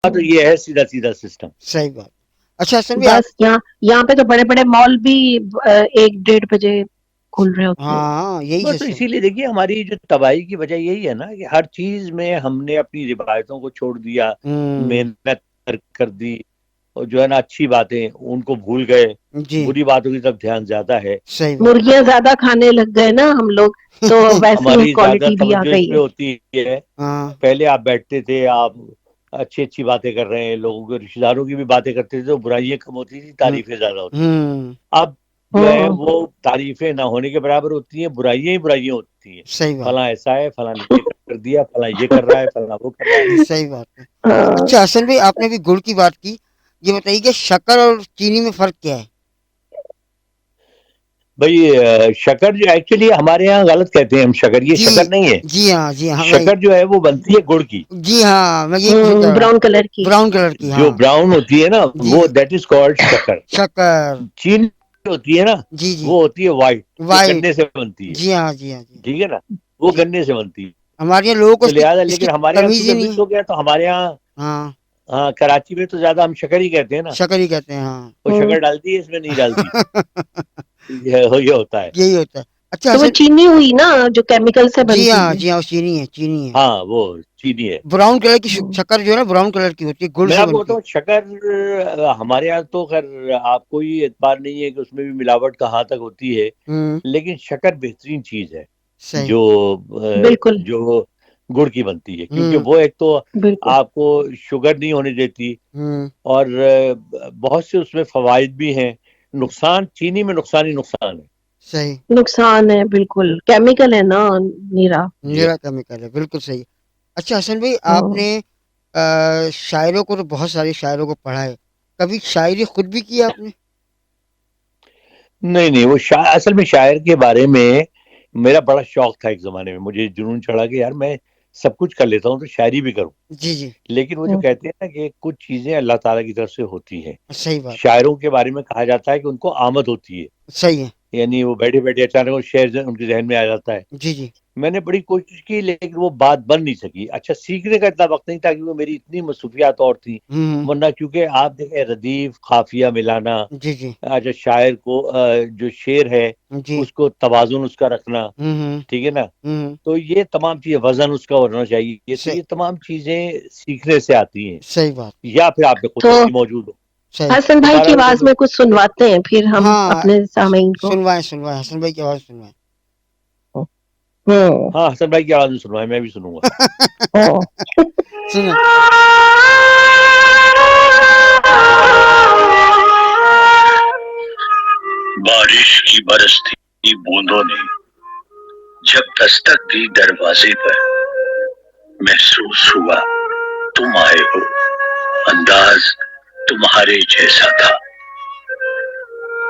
تو یہ ہے سیدھا سیدھا سسٹم. صحیح بات. اچھا حسن بھائی بس یہاں پہ تو بڑے بڑے مال بھی 1-1:30 بجے کھل رہے ہوتے ہیں. ہاں یہی بس تو اسی لیے دیکھیے ہماری جو تباہی کی وجہ یہی ہے نا کہ ہر چیز میں ہم نے اپنی روایتوں کو چھوڑ دیا, محنت کر دی, اور جو ہے نا اچھی باتیں ان کو بھول گئے, جی بری باتوں کی طرف دھیان زیادہ ہے. صحیح بات. مرغیاں زیادہ کھانے لگ گئے نا ہم لوگ, تو ویسی ہماری زیادہ کوالٹی بھی آ توجہ اس گئی پہ ہے. ہوتی ہے. ہاں پہلے آپ بیٹھتے تھے, آپ اچھی اچھی باتیں کر رہے ہیں, لوگوں کے رشتے داروں کی بھی باتیں کرتے تھے, تو برائیاں کم ہوتی تھی, تعریفیں زیادہ ہوتی تھی. اب جو ہے وہ تعریفیں نہ ہونے کے برابر ہوتی ہیں, برائیاں ہی برائیاں ہوتی ہیں. صحیح بات. فلاں ایسا ہے, فلاں نے یہ کر دیا, فلاں یہ کر رہا ہے, فلاں وہ کر رہا ہے. صحیح بات ہے. اچھا حسن بھائی آپ نے بھی گڑ کی بات کی, یہ بتائیے کہ شکر اور چینی میں فرق کیا ہے؟ بھائی شکر جو ایکچولی ہمارے یہاں غلط کہتے ہیں ہم شکر, یہ جی شکر نہیں ہے. جی ہاں جی ہاں شکر جو ہے وہ بنتی ہے گڑ کی. جی ہاں میں یہ کہہ رہا ہوں, براؤن کلر کی. براؤن کلر کی. جو ہاں براؤن ہوتی ہے نا جی وہ دیٹ از کالڈ شکر. شکر. چینی ہوتی ہے نا جی جی وہ ہوتی ہے وائٹ, جو وائٹ. گنے سے بنتی ہے. جی ہاں جی ہاں جی ٹھیک ہے نا, وہ جی. گنے سے بنتی ہے. ہمارے یہاں لوگوں کو تو لہٰذا اس کی لیکن ہمارے یہاں تمیز ہی چونکہ نہیں مکس ہے. ہو گیا تو ہمارے یہاں ہاں ہاں کراچی میں تو زیادہ ہم شکر ہی کہتے ہیں نا. شکر ہی کہتے ہیں. ہاں وہ شکر ڈالتی ہے, اس میں نہیں ڈالتی. یہ ہوتا ہے. یہی ہوتا ہے. اچھا تو وہ حسن. چینی ہوئی نا جو کیمیکل سے جی بنتی ہاں ہے. جی ہاں چینی ہے, چینی ہے. ہاں وہ چینی ہے. براؤن کلر کی شکر جو ہے نا براؤن کلر کی ہوتی ہے, گڑ میں سے آپ کو بنتی ہے. بتاؤں شکر ہمارے یہاں تو خیر آپ کو ہی اعتبار نہیں ہے کہ اس میں بھی ملاوٹ کہاں تک ہوتی ہے, لیکن شکر بہترین چیز ہے صحیح. بالکل جو گڑ کی بنتی ہے, کیونکہ وہ ایک تو بالکل. آپ کو شوگر نہیں ہونے دیتی, اور بہت سے اس میں فوائد بھی ہیں. نقصان چینی میں نقصان ہی نقصان ہے. صحیح نقصان ہے, بالکل کیمیکل ہے نا نیرا. جی نیرا کیمیکل ہے, بالکل صحیح. اچھا حسن بھائی آپ نے شاعروں کو تو بہت سارے شاعروں کو پڑھا ہے, کبھی شاعری خود بھی کی آپ نے؟ نہیں وہ اصل میں شاعر کے بارے میں میرا بڑا شوق تھا ایک زمانے میں, مجھے جنون چڑھا کہ یار میں سب کچھ کر لیتا ہوں تو شاعری بھی کروں. جی جی لیکن وہ جو کہتے ہیں نا کہ کچھ چیزیں اللہ تعالیٰ کی طرف سے ہوتی ہیں. صحیح بات. شاعروں کے بارے میں کہا جاتا ہے کہ ان کو آمد ہوتی ہے, صحیح ہے. یعنی وہ بیٹھے بیٹھے اچانک وہ شعر ان کے ذہن میں آ جاتا ہے. جی جی میں نے بڑی کوشش کی لیکن وہ بات بن نہیں سکی. اچھا سیکھنے کا اتنا وقت نہیں تھا کیونکہ میری اتنی مصروفیات اور تھیں, ورنہ کیونکہ آپ دیکھیں ردیف قافیہ ملانا, جی جی اچھا شاعر کو جو شعر ہے جی اس کو توازن اس کا رکھنا, ٹھیک ہے نا, تو یہ تمام چیزیں وزن اس کا ہونا چاہیے. تو یہ تمام چیزیں سیکھنے سے آتی ہیں, صحیح بات. یا پھر آپ میں تو قدرتی موجود ہو. صحیح. حسن تو بھائی کی بہرحال آواز میں کچھ سنواتے ہیں پھر ہم ہاں اپنے سامعین کو. سنوائیں حسن بھائی کی آواز سنوائیں. ہاں حسن بھائی کی آواز میں سنوائیں, میں بھی سنوں گا. سنیں. بارش کی برستی بوندوں نے جب دستک دی دروازے پر, محسوس ہوا تم آئے ہو, انداز تمہارے جیسا تھا.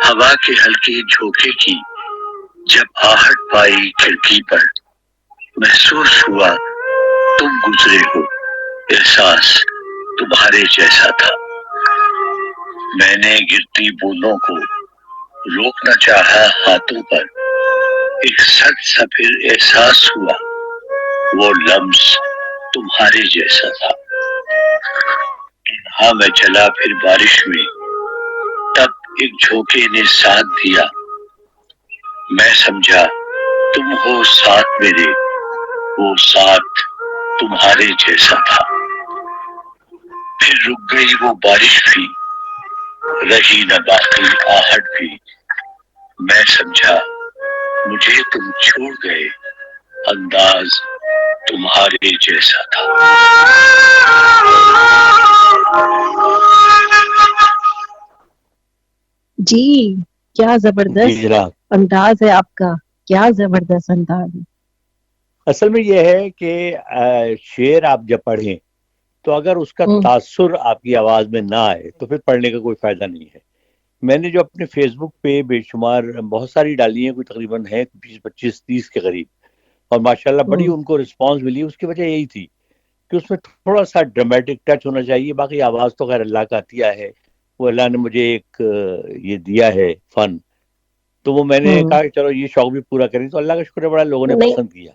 ہوا کے ہلکے جھونکے کی جب آہٹ پائی کھڑکی پر, محسوس ہوا تم گزرے ہو, احساس تمہارے جیسا تھا. میں نے گرتی بوندوں کو روکنا چاہا ہاتھوں پر, ایک سچ سا پھر احساس ہوا وہ لمس تمہارے جیسا تھا. ہاں میں چلا پھر بارش میں, تب ایک جھونکے نے ساتھ دیا, میں سمجھا تم ہو ساتھ میرے, وہ ساتھ تمہارے جیسا تھا. پھر رک گئی وہ بارش بھی, رہی نہ باقی آہٹ بھی, میں سمجھا مجھے تم چھوڑ گئے, انداز تمہارے جیسا تھا. جی کیا زبردست انداز ہے آپ کا, کیا زبردست انداز ہے. اصل میں یہ ہے کہ شعر آپ جب پڑھیں تو اگر اس کا تاثر آپ کی آواز میں نہ آئے تو پھر پڑھنے کا کوئی فائدہ نہیں ہے. میں نے جو اپنے فیس بک پہ بے شمار بہت ساری ڈالی ہیں, کوئی تقریباً ہے 25-30 کے قریب, اور ماشاءاللہ بڑی ان کو رسپانس ملی. اس کی وجہ یہی تھی کہ اس میں تھوڑا سا ڈرامیٹک ٹچ ہونا چاہیے. باقی آواز تو خیر اللہ کا عطیہ ہے, وہ اللہ نے مجھے ایک یہ دیا ہے فن, تو وہ میں نے کہا کہ چلو یہ شوق بھی پورا کریں, تو اللہ کا شکر ہے بڑا لوگوں نے پسند کیا.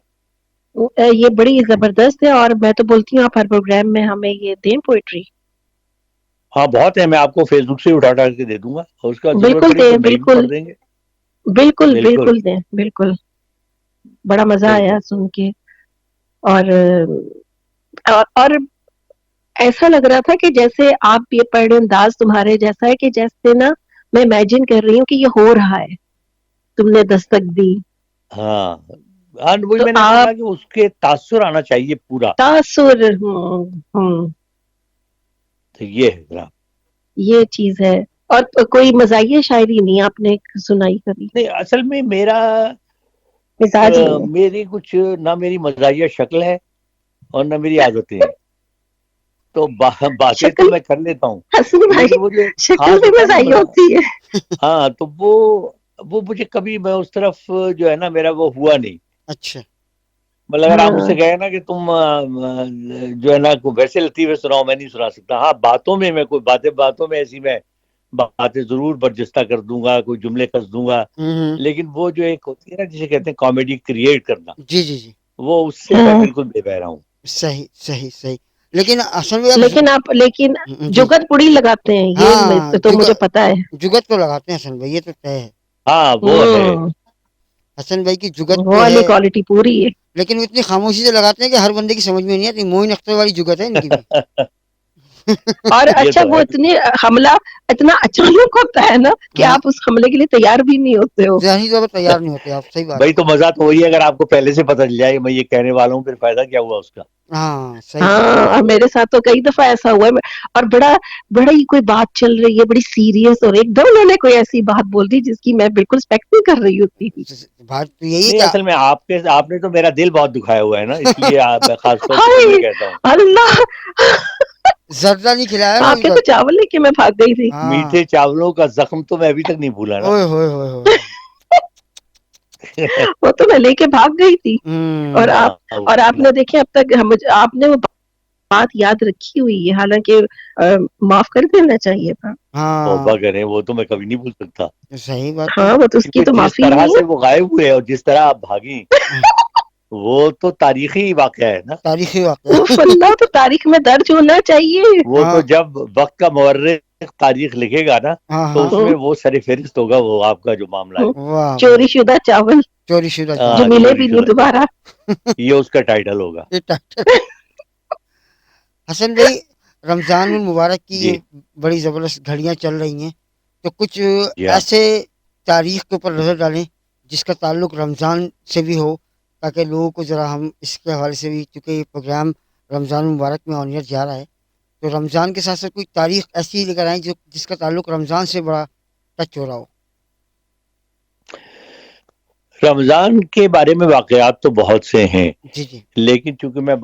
یہ بڑی زبردست ہے, اور میں تو بولتی ہوں آپ ہر پروگرام میں ہمیں یہ دیں پوئٹری. ہاں بہت ہے، میں آپ کو فیس بک سے اٹھا کے دے دوں گا، اور اس کا ضرورت بالکل پڑی دیں، تو نہیں بھی بالکل پڑھ دیں گے. بالکل بالکل بالکل دیں، بالکل. بڑا مزہ آیا بالکل. سن کے. اور ایسا لگ رہا تھا کہ جیسے آپ یہ پڑھ رہے، انداز تمہارے جیسا ہے کہ جیسے نا میں امیجن کر رہی ہوں کہ یہ ہو رہا ہے، تم نے دستک دی. ہاں ہاں، وہی تو میں نے آپ کو آپ کہا کہ اس کے تاثر آنا چاہیے پورا، تاثر تو یہ ہے جناب. یہ چیز ہے. اور کوئی مزاحیہ شاعری نہیں آپ نے سنائی کبھی؟ نہیں، اصل میں میرا مزاج نہیں ہے. میری کچھ نہ میری مزاحیہ شکل ہے اور نہ میری عادتیں ہیں، تو باتیں تو شکل میں کر لیتا ہوں، حسن بھائی، لیکن وہ جو ایک شکل خاص بھی ہوتا ہے نا مزاحیہ ہوتی ہے. ہاں، تو وہ مجھے کبھی میں اس طرف جو ہے نا میرا وہ ہوا نہیں. اچھا. مطلب اگر آپ مجھ ہاں سے کہیں نا کہ تم جو ہے نا ویسے لطیفے سناؤ، میں نہیں سنا سکتا. ہاں، باتوں میں کوئی باتوں میں ایسی میں باتیں ضرور برجستہ کر دوں گا، کوئی جملے کس دوں گا، لیکن وہ جو ایک ہوتی ہے نا جسے کہتے ہیں کامیڈی کریٹ کرنا، جی جی جی، وہ اس سے میں ہاں. بالکل بے بہرا ہوں. صحیح صحیح صحیح. لیکن اصل میں لیکن جی جگت پڑی لگاتے ہیں، ہاں، یہ تو مجھے پتا ہے. جگت تو لگاتے ہیں حسن بھائی، یہ تو طے ہے. ہاں وہ ہے. حسن بھائی کی جگت وہ تو والی ہے، کوالٹی پوری ہے. لیکن وہ اتنی خاموشی سے لگاتے ہیں کہ ہر بندے کی سمجھ میں نہیں آتی. موین اختر والی جگت ہے ان کی بھی. اور یہ اچھا تو وہ ہے. حملہ اتنا اچانک ہوتا ہے نا کہ ہاں، آپ اس حملے کے لیے تیار بھی نہیں ہوتے ہو. ذہنی طور پر تیار نہیں ہوتے آپ. صحیح بات بھائی ہے. تو مزہ تو وہی ہے، اگر آپ کو پہلے سے پتہ چل جائے میں یہ کہنے والا ہوں، پھر فائدہ کیا ہوا اس کا. ہاں صحیح بات. ہاں، اور میرے ساتھ تو کئی دفعہ ایسا ہوا ہے، اور بڑا ہی کوئی بات چل رہی ہے بڑی سیریس، اور ایک دم انہوں نے کوئی ایسی بات بول دی جس کی میں بالکل ایکسپیکٹ نہیں کر رہی ہوتی تھی. بات تو یہی ہے نہیں، کہ اصل میں آپ نے تو میرا دل بہت دکھایا ہوا ہے نا، اس لیے میں خاص طور سے ہائے یہ کہتا ہوں. اللہ، زردہ نہیں کھلایا نا آپ ابھی کے تو تک. چاول لے کے میں بھاگ گئی تھی. ہاں. میٹھے چاولوں کا زخم تو میں ابھی تک نہیں بھولا نا. اوئے ہوئے ہوئے ہوئے. وہ تو میں لے کے بھاگ گئی تھی. اور آپ نے دیکھے اب تک آپ نے وہ بات یاد رکھی ہوئی ہے، حالانکہ معاف کر دینا چاہیے تھا. ہاں توبہ کریں، وہ تو میں کبھی نہیں بھول سکتا، صحیح بات ہے. ہاں، وہ تو اس کی کیونکہ تو جس معافی طرح نہیں سے ہے. وہ غائب ہوئے اور جس طرح آپ بھاگیں، وہ تو تاریخی واقعہ ہے نا. تاریخی واقعہ. اللہ، تو تاریخ میں درج ہونا چاہیے. وہ تو ہاں جب وقت کا مورخ تاریخ لکھے گا نا، ہاں تو ہاں. اس میں وہ سر فہرست ہوگا، وہ آپ کا جو معاملہ ہے. واہ واہ. چوری شدہ چاول چوری شدہ جو چاول. ملے چوری بھی نہیں شدہ دوبارہ. چاول، یہ اس کا ٹائٹل ہوگا. یہ ٹائٹل. حسن بھائی، رمضان المبارک کی جی یہ بڑی زبردست گھڑیاں چل رہی ہیں، تو کچھ جی ہاں. ایسے تاریخ کے اوپر نظر ڈالیں جس کا تعلق رمضان سے بھی ہو، تاکہ لوگوں کو ذرا ہم اس کے حوالے سے بھی، چونکہ یہ پروگرام رمضان المبارک میں آن ایئر جا رہا ہے، تو رمضان کے ساتھ ساتھ کوئی تاریخ ایسی لے کر آئیں جس کا تعلق رمضان سے بڑا ٹچ ہو رہا ہو. رمضان کے بارے میں واقعات تو بہت سے ہیں، جی جی لیکن چونکہ میں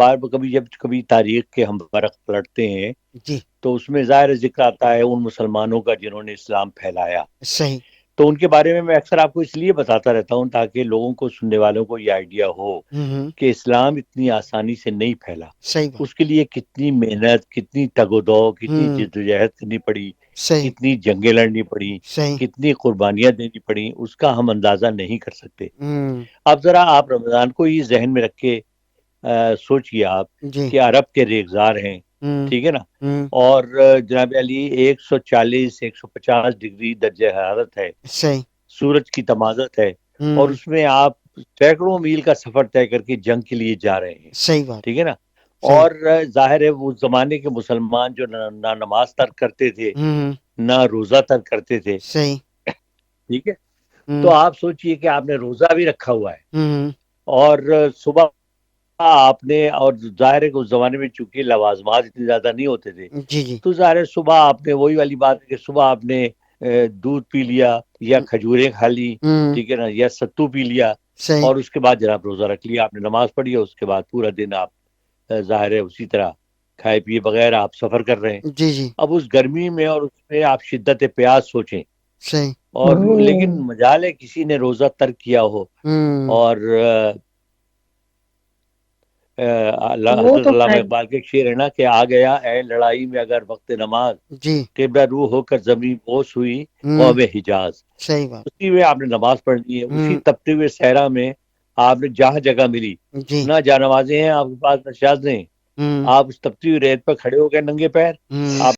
کبھی تاریخ کے ہم ورق پلٹتے ہیں جی. تو اس میں ظاہر ذکر آتا ہے ان مسلمانوں کا جنہوں نے اسلام پھیلایا. صحیح. تو ان کے بارے میں اکثر آپ کو اس لیے بتاتا رہتا ہوں تاکہ لوگوں کو، سننے والوں کو یہ آئیڈیا ہو کہ اسلام اتنی آسانی سے نہیں پھیلا. صحیح بات. اس کے لیے کتنی محنت، کتنی تگ و دو، کتنی ہوں. جدوجہد کرنی پڑی، صحیح کتنی جنگیں لڑنی پڑی، صحیح. کتنی قربانیاں دینی پڑی، اس کا ہم اندازہ نہیں کر سکتے. ہوں. اب ذرا آپ رمضان کو ہی ذہن میں رکھ کے سوچئے آپ جی. کہ عرب کے ریگزار ہیں، ہوں. ٹھیک ہے نا، ہوں. اور جناب علی 140 150 ڈگری درجہ حرارت ہے، صحیح. سورج کی تمازت ہے، اور ہوں. اس میں آپ سینکڑوں میل کا سفر طے کر کے جنگ کے لیے جا رہے ہیں، صحیح بات. ٹھیک ہے نا. صحیح. اور ظاہر ہے وہ زمانے کے مسلمان جو نہ نماز ترک کرتے تھے، ہوں. نہ روزہ ترک کرتے تھے، صحیح. ٹھیک ہے. ہوں. تو آپ سوچئے کہ آپ نے روزہ بھی رکھا ہوا ہے، ہوں. اور صبح آپ نے، اور ظاہر ہے کہ اس زمانے میں چونکہ لوازمات اتنے زیادہ نہیں ہوتے تھے، جی جی. تو ظاہر ہے صبح آپ نے، وہی والی بات ہے کہ صبح آپ نے دودھ پی لیا یا کھجوریں کھا لی، ہوں. ٹھیک ہے نا، یا ستو پی لیا، صحیح. اور اس کے بعد جناب روزہ رکھ لیا، آپ نے نماز پڑھی، اور اس کے بعد پورا دن آپ ظاہر ہے اسی طرح کھائے پیے بغیر آپ سفر کر رہے ہیں. جی جی. اب اس گرمی میں اور اس میں آپ شدت پیاس سوچیں، صحیح. اور لیکن مجال ہے کسی نے روزہ ترک کیا ہو، ہوں. اور وہ حضرت تو علامہ ہے. اقبال کے شعر ہے نا کہ آ گیا ہے لڑائی میں اگر وقت نماز، جی. قبلہ روح ہو کر زمین بوس ہوئی ہوں. قوم حجاز. صحیح بات. اسی میں آپ نے نماز پڑھنی ہے، اسی ہوں. تپتے ہوئے صحرا میں آپ نے جہاں جگہ ملی، جی. نہ جانمازیں ہیں آپ کے پاس، نہ شازیں، ہوں. آپ اس تپتی ہوئی ریت پر کھڑے ہو گئے ننگے پیر، ہوں. آپ